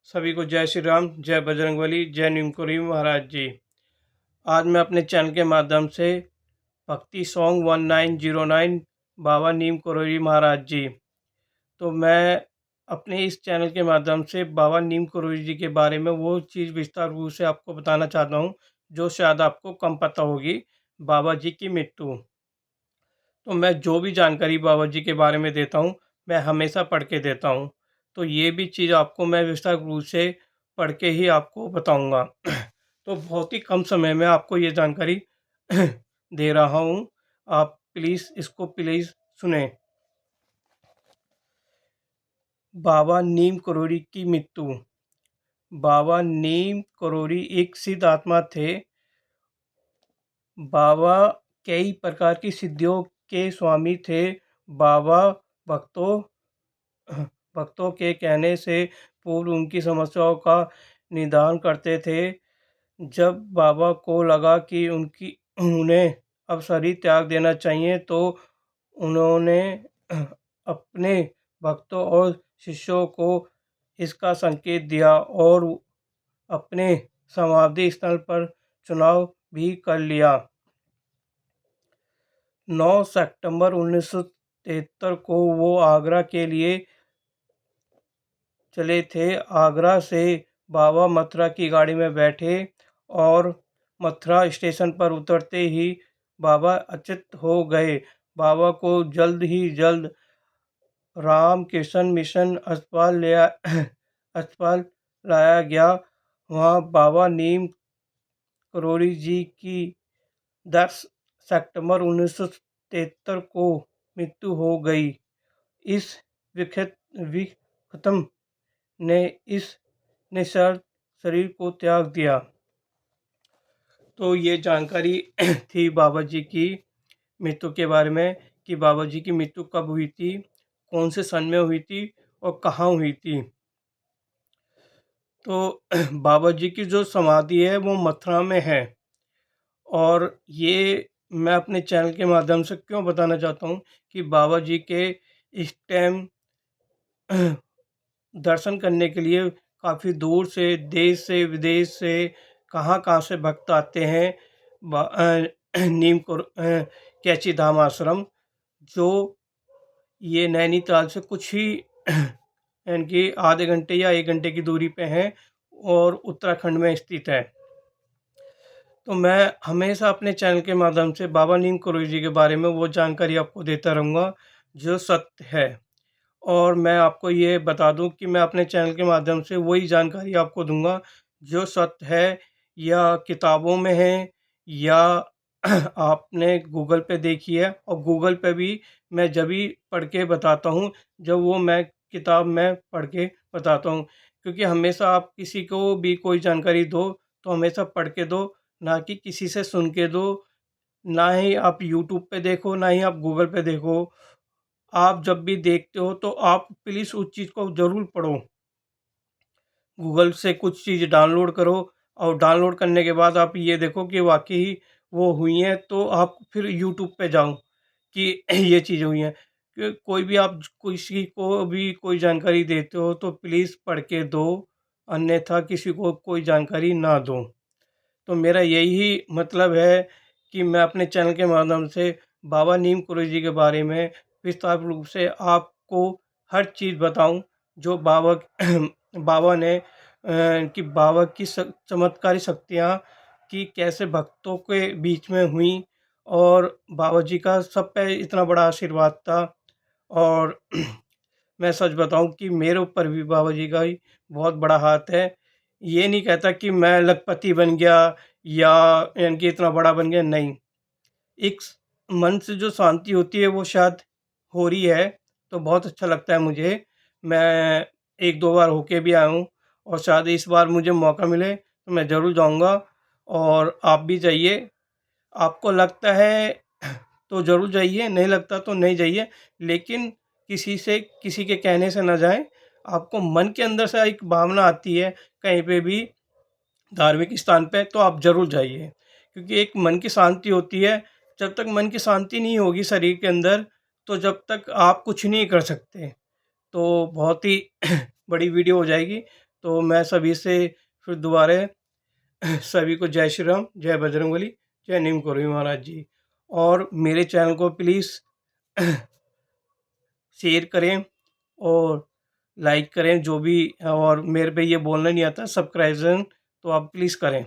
सभी को जय श्री राम, जय बजरंगबली, जय नीमकरोड़ी महाराज जी। आज मैं अपने चैनल के माध्यम से भक्ति सॉन्ग 1909 बाबा नीम करोड़ी महाराज जी, तो मैं अपने इस चैनल के माध्यम से बाबा नीम करोड़ी जी के बारे में वो चीज़ विस्तार रूप से आपको बताना चाहता हूँ जो शायद आपको कम पता होगी। बाबा जी की मृत्यु। तो मैं जो भी जानकारी बाबा जी के बारे में देता हूँ, मैं हमेशा पढ़ के देता हूँ। तो ये भी चीज़ आपको मैं विस्तार रूप से पढ़ के ही आपको बताऊँगा। तो बहुत ही कम समय में आपको ये जानकारी दे रहा हूँ। आप प्लीज़ सुनें। बाबा नीम करोड़ी की मृत्यु। बाबा नीम करोड़ी एक सिद्ध आत्मा थे। बाबा कई प्रकार की सिद्धियों के स्वामी थे। बाबा भक्तों भक्तों के कहने से पूर्व उनकी समस्याओं का निदान करते थे। जब बाबा को लगा कि उन्हें अब शरीर त्याग देना चाहिए तो उन्होंने अपने भक्तों और शिष्यों को इसका संकेत दिया और अपने समाधि स्थल पर चुनाव भी कर लिया। 9 सितंबर 1973 को वो आगरा के लिए चले थे। आगरा से बाबा मथुरा की गाड़ी में बैठे और मथुरा स्टेशन पर उतरते ही बाबा अचेत हो गए। बाबा को जल्द रामकृष्ण मिशन अस्पताल लाया गया। वहाँ बाबा नीम करोड़ी जी की 10 सितंबर 1973 को मृत्यु हो गई। इस विख्यातम ने इस निस्वार्थ शरीर को त्याग दिया। तो ये जानकारी थी बाबा जी की मृत्यु के बारे में कि बाबा जी की मृत्यु कब हुई थी, कौन से सन में हुई थी और कहाँ हुई थी। तो बाबा जी की जो समाधि है वो मथुरा में है। और ये मैं अपने चैनल के माध्यम से क्यों बताना चाहता हूँ कि बाबा जी के इस टाइम दर्शन करने के लिए काफ़ी दूर से, देश से, विदेश से, कहाँ-कहाँ से भक्त आते हैं। कैची धाम आश्रम, जो ये नैनीताल से कुछ ही यानी कि आधे घंटे या 1 घंटे की दूरी पे है और उत्तराखंड में स्थित है। तो मैं हमेशा अपने चैनल के माध्यम से बाबा नीम करोड़ी जी के बारे में वो जानकारी आपको देता रहूँगा जो सत्य है। और मैं आपको ये बता दूं कि मैं अपने चैनल के माध्यम से वही जानकारी आपको दूंगा जो सत्य है, या किताबों में है, या आपने गूगल पे देखी है। और गूगल पे भी मैं जब भी पढ़ के बताता हूँ जब वो मैं किताब में पढ़ के बताता हूँ। क्योंकि हमेशा आप किसी को भी कोई जानकारी दो तो हमेशा पढ़ के दो, ना कि किसी से सुन के दो। ना ही आप यूट्यूब पे देखो, ना ही आप गूगल पे देखो। आप जब भी देखते हो तो आप प्लीज़ उस चीज़ को ज़रूर पढ़ो। गूगल से कुछ चीज़ डाउनलोड करो और डाउनलोड करने के बाद आप ये देखो कि वाक़ई वो हुई हैं, तो आप फिर यूट्यूब पे जाओ कि ये चीज़ें हुई हैं। कि कोई भी आप किसी को भी कोई जानकारी देते हो तो प्लीज़ पढ़ के दो, अन्यथा किसी को कोई जानकारी ना दो। तो मेरा यही मतलब है कि मैं अपने चैनल के माध्यम से बाबा नीम करोड़ी जी के बारे में विस्तार रूप से आपको हर चीज़ बताऊं जो बाबा ने कि बाबा की चमत्कारी शक्तियाँ कि कैसे भक्तों के बीच में हुई और बाबा जी का सब पे इतना बड़ा आशीर्वाद था। और मैं सच बताऊं कि मेरे ऊपर भी बाबा जी का ही बहुत बड़ा हाथ है। ये नहीं कहता कि मैं लखपति बन गया या यानी कि इतना बड़ा बन गया, नहीं। एक मन से जो शांति होती है वो शायद हो रही है, तो बहुत अच्छा लगता है मुझे। मैं 1-2 बार होके भी आया हूँ और शायद इस बार मुझे मौका मिले तो मैं ज़रूर जाऊँगा और आप भी जाइए। आपको लगता है तो ज़रूर जाइए, नहीं लगता तो नहीं जाइए, लेकिन किसी के कहने से ना जाएँ। आपको मन के अंदर से एक भावना आती है कहीं पे भी धार्मिक स्थान पे तो आप ज़रूर जाइए। क्योंकि एक मन की शांति होती है। जब तक मन की शांति नहीं होगी शरीर के अंदर, तो जब तक आप कुछ नहीं कर सकते। तो बहुत ही बड़ी वीडियो हो जाएगी। तो मैं सभी से फिर दोबारा सभी को जय श्री राम, जय बजरंगबली, जय नीम करोड़ी महाराज जी। और मेरे चैनल को प्लीज़ शेयर करें और लाइक करें जो भी, और मेरे पे ये बोलना नहीं आता सब्सक्राइब तो आप प्लीज़ करें।